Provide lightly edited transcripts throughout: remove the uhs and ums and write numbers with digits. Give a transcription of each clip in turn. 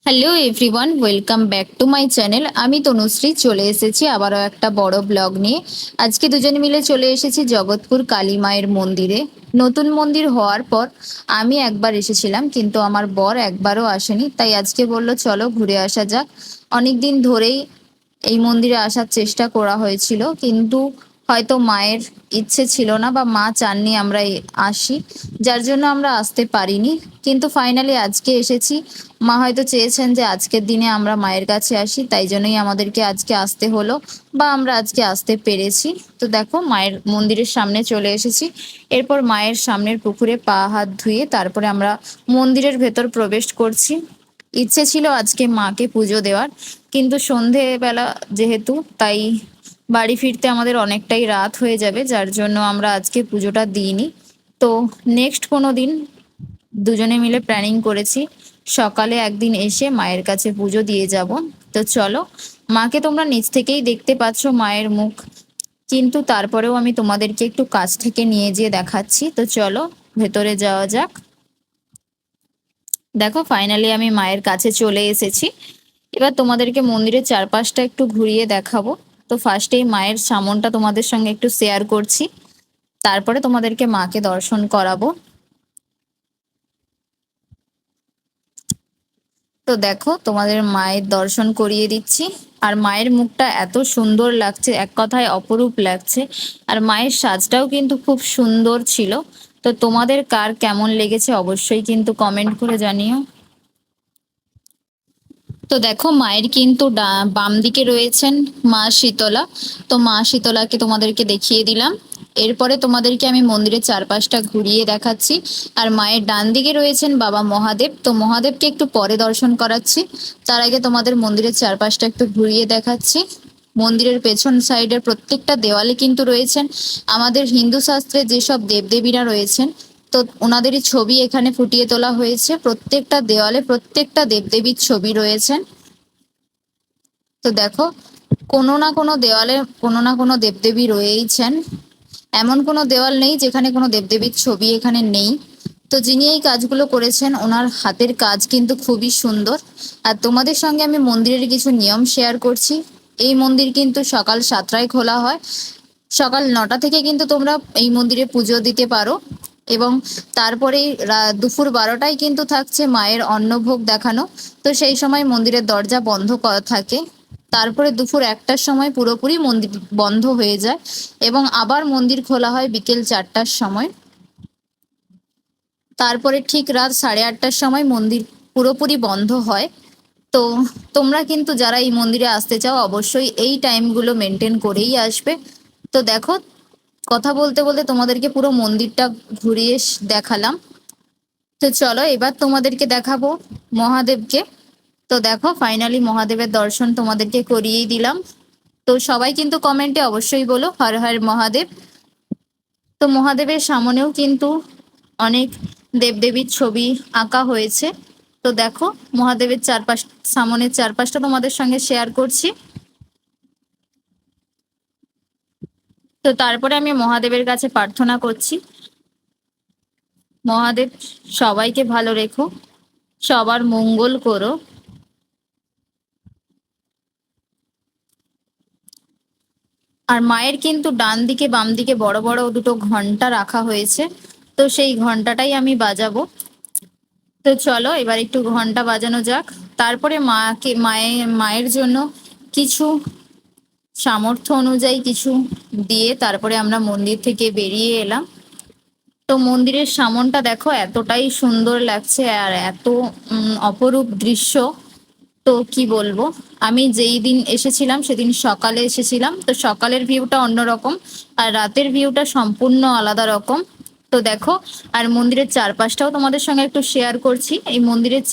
Hello everyone, welcome back to my channel. আমি তনুশ্রী চলে এসেছি আবারও একটা বড় ব্লগ নিয়ে। আজকে দুজনে মিলে চলে এসেছি জগৎপুর কালী মায়ের মন্দিরে। নতুন মন্দির হওয়ার পর আমি একবার এসেছিলাম, কিন্তু আমার বর একবারও আসেনি, তাই আজকে বলল চলো ঘুরে আসা যাক। অনেক দিন ধরেই এই মন্দিরে আসার চেষ্টা করা হয়েছিল, কিন্তু হয়তো মায়ের ইচ্ছে ছিল না বা মা চাননি আমরা আসি, যার জন্য আমরা আসতে পারিনি। কিন্তু ফাইনালি আজকে এসেছি। মা হয়তো চেয়েছেন যে আজকের দিনে আমরা মায়ের কাছে আসি, তাই জন্যই আমাদেরকে আজকে আসতে হলো বা আমরা আজকে আসতে পেরেছি। তো দেখো মায়ের মন্দিরের সামনে চলে এসেছি। এরপর মায়ের সামনের পুকুরে পা হাত ধুয়ে তারপরে আমরা মন্দিরের ভেতর প্রবেশ করছি। ইচ্ছে ছিল আজকে মাকে পুজো দেওয়ার, কিন্তু সন্ধেবেলা যেহেতু, তাই বাড়ি ফিরতে আমাদের অনেকটাই রাত হয়ে যাবে, যার জন্য আমরা আজকে পুজোটা দিইনি। তো নেক্সট কোনো দিন দুজনে মিলে প্ল্যানিং করেছি সকালে একদিন এসে মায়ের কাছে পুজো দিয়ে যাব। তো চলো, মাকে তোমরা নিচ থেকেই দেখতে পাচ্ছ মায়ের মুখ, কিন্তু তারপরেও আমি তোমাদেরকে একটু কাছ থেকে নিয়ে যেয়ে দেখাচ্ছি। তো চলো ভেতরে যাওয়া যাক। দেখো ফাইনালি আমি মায়ের কাছে চলে এসেছি। এবার তোমাদেরকে মন্দিরের চারপাশটা একটু ঘুরিয়ে দেখাবো। তো ফার্স্টেই মায়ের সামনটা তোমাদের সঙ্গে একটু শেয়ার করছি, তারপরে তোমাদেরকে মাকে দর্শন করাবো। তো দেখো তোমাদের মায়ের দর্শন করিয়ে দিচ্ছি। আর মায়ের মুখটা এত সুন্দর লাগছে, এক কথায় অপরূপ লাগছে। আর মায়ের সাজটাও কিন্তু খুব সুন্দর ছিল। তো তোমাদের কার কেমন লেগেছে অবশ্যই কিন্তু কমেন্ট করে জানিও। তো দেখো মায়ের কিন্তু বাম দিকে রয়েছেন মা শীতলা। তো মা শীতলাকে তোমাদেরকে দেখিয়ে দিলাম। এরপরে তোমাদেরকে আমি মন্দিরের চারপাশটা ঘুরিয়ে দেখাচ্ছি। আর মায়ের ডান দিকে রয়েছেন বাবা মহাদেব। তো মহাদেবকে একটু পরে দর্শন করাচ্ছি, তার আগে তোমাদের মন্দিরের চারপাশটা একটু ঘুরিয়ে দেখাচ্ছি। মন্দিরের পেছন সাইডের প্রত্যেকটা দেওয়ালে কিন্তু রয়েছেন আমাদের হিন্দু শাস্ত্রে যেসব দেবদেবীরা রয়েছেন। তো ওনাদেরই ছবি এখানে ফুটিয়ে তোলা হয়েছে, প্রত্যেকটা দেওয়ালে প্রত্যেকটা দেবদেবীর ছবি রয়েছেন। তো দেখো কোনো না কোনো দেওয়ালে কোনো না কোনো দেবদেবী রয়েইছেন। এমন কোনো দেওয়াল নেই যেখানে কোনো দেবদেবীর ছবি এখানে নেই। তো যিনি এই কাজগুলো করেছেন ওনার হাতের কাজ কিন্তু খুবই সুন্দর। আর তোমাদের সঙ্গে আমি মন্দিরের কিছু নিয়ম শেয়ার করছি। এই মন্দির কিন্তু সকাল 7টায় খোলা হয়। সকাল 9টা থেকে কিন্তু তোমরা এই মন্দিরে পুজো দিতে পারো, এবং তারপরে দুপুর 12টায় কিন্তু থাকছে মায়ের অন্নভোগ দেখানো। তো সেই সময় মন্দিরের দরজা বন্ধ করা থাকে। তারপরে দুপুর 1টার সময় পুরোপুরি মন্দির বন্ধ হয়ে যায়, এবং আবার মন্দির খোলা হয় বিকেল 4টার সময়। তারপরে ঠিক রাত 8:30টার সময় মন্দির পুরোপুরি বন্ধ হয়। তো তোমরা কিন্তু যারা এই মন্দিরে আসতে চাও অবশ্যই এই টাইমগুলো মেনটেন করেই আসবে। তো দেখো কথা বলতে বলতে তোমাদেরকে পুরো মন্দিরটা ঘুরিয়ে দেখালাম। তো চলো এবার তোমাদেরকে দেখাবো মহাদেবকে। তো দেখো ফাইনালি মহাদেবের দর্শন তোমাদেরকে করিয়েই দিলাম। তো সবাই কিন্তু কমেন্টে অবশ্যই বলো হর হর মহাদেব। তো মহাদেবের সামনেও কিন্তু অনেক দেবদেবীর ছবি আঁকা হয়েছে। তো দেখো মহাদেবের চারপাশ, সামনের চারপাশটা তোমাদের সঙ্গে শেয়ার করছি। তো তারপরে আমি মহাদেবের কাছে প্রার্থনা করছি, মহাদেব সবাইকে ভালো রেখো, সবার মঙ্গল করো। আর মায়ের কিন্তু ডান দিকে বাম দিকে বড় বড় দুটো ঘন্টা রাখা হয়েছে। তো সেই ঘন্টাটাই আমি বাজাবো। তো চলো এবার একটু ঘন্টা বাজানো যাক। তারপরে মায়ের জন্য কিছু সামর্থ্য অনুযায়ী কিছু দিয়ে তারপরে আমরা মন্দির থেকে বেরিয়ে এলাম। তো মন্দিরের সামনটা দেখো এতটাই সুন্দর লাগছে, আর এত অপরূপ দৃশ্য। তো কি বলবো, আমি যেই দিন এসেছিলাম সেদিন সকালে এসেছিলাম, তো সকালের ভিউটা অন্যরকম, আর রাতের ভিউটা সম্পূর্ণ আলাদা রকম। তো দেখো, আর মন্দিরের চারপাশটাও তোমাদের সঙ্গে একটু শেয়ার করছি। এই মন্দিরের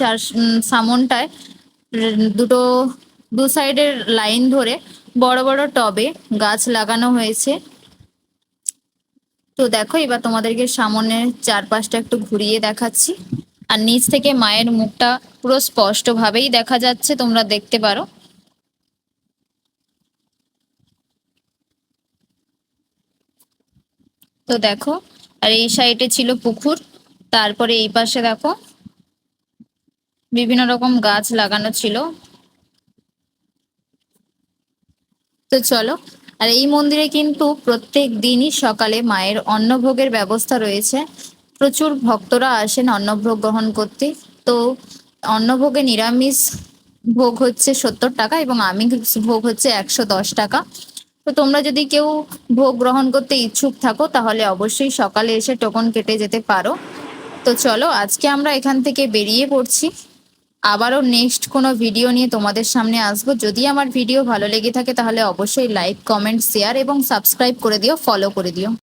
সামনটায় দুটো দু সাইডের লাইন ধরে বড় বড় টবে গাছ লাগানো হয়েছে। তো দেখো এবার তোমাদেরকে সামনের চারপাশটা একটু ঘুরিয়ে দেখাচ্ছি। আর নিচ থেকে মায়ের মুখটা পুরো স্পষ্ট ভাবেই দেখা যাচ্ছে, তোমরা দেখতে পারো। তো দেখো, আর এই সাইডে ছিল পুকুর, তারপরে এই পাশে দেখো বিভিন্ন রকম গাছ লাগানো ছিল। তো চলো, আর এই মন্দিরে কিন্তু প্রত্যেক দিনই সকালে মায়ের অন্নভোগের ব্যবস্থা রয়েছে। প্রচুর ভক্তরা আসেন অন্নভোগ গ্রহণ করতে। তো অন্নভোগে নিরামিষ ভোগ হচ্ছে 70 টাকা এবং আমিষ ভোগ হচ্ছে 110 টাকা। তো তোমরা যদি কেউ ভোগ গ্রহণ করতে ইচ্ছুক থাকো তাহলে অবশ্যই সকালে এসে টোকন কেটে যেতে পারো। তো চলো, আজকে আমরা এখান থেকে বেরিয়ে পড়ছি। আবারও নেক্সট কোনো ভিডিও নিয়ে তোমাদের সামনে আসবো। যদি আমার ভিডিও ভালো লেগে থাকে তাহলে অবশ্যই লাইক, কমেন্ট, শেয়ার এবং সাবস্ক্রাইব করে দিও, ফলো করে দিও।